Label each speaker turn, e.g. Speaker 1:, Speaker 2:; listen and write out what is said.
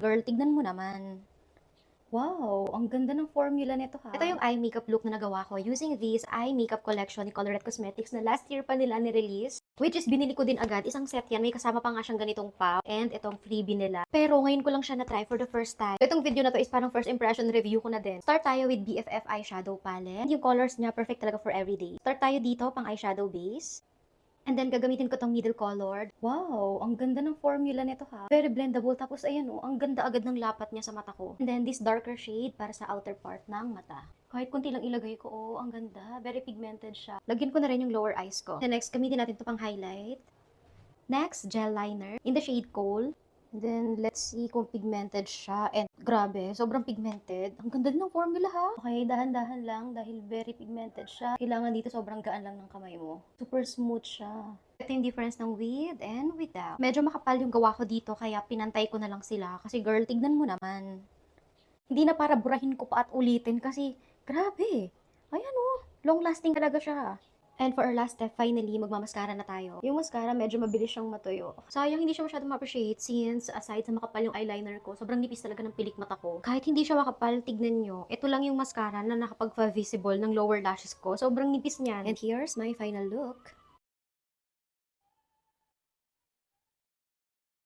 Speaker 1: Girl, tignan mo naman. Wow, ang ganda ng formula nito ha. Ito yung eye makeup look na nagawa ko using this eye makeup collection ni Colorette Cosmetics na last year pa nila ni-release. Which is binili ko din agad. Isang set yan. May kasama pa nga siyang ganitong pau and itong freebie nila. Pero ngayon ko lang siya na-try for the first time. Itong video na to is parang first impression review ko na din. Start tayo with BFF eyeshadow palette. Yung colors niya perfect talaga for everyday. Start tayo dito pang eyeshadow base. And then, gagamitin ko tong middle colored. Wow, ang ganda ng formula nito ha. Very blendable. Tapos, ayan ang ganda agad ng lapat niya sa mata ko. And then, this darker shade para sa outer part ng mata. Kahit konti lang ilagay ko, ang ganda. Very pigmented siya. Lagyan ko na rin yung lower eyes ko. And next, gamitin natin ito pang highlight. Next, gel liner in the shade Coal. And then, let's see kung pigmented siya. And grabe, sobrang pigmented. Ang ganda din ng formula ha. Okay, dahan-dahan lang dahil very pigmented siya. Kailangan dito sobrang gaan lang ng kamay mo. Super smooth siya. Ito yung difference ng with and without. Medyo makapal yung gawa ko dito kaya pinantay ko na lang sila. Kasi girl, tignan mo naman. Hindi na para burahin ko pa at ulitin kasi grabe. Ayan long lasting talaga siya. And for our last step, finally, magmamaskara na tayo. Yung mascara, medyo mabilis siyang matuyo. Sayang, hindi siya masyadong ma-appreciate since aside sa makapal yung eyeliner ko, sobrang nipis talaga ng pilik mata ko. Kahit hindi siya makapal, tignan nyo. Ito lang yung mascara na nakapag-visible ng lower lashes ko. Sobrang nipis niyan. And here's my final look.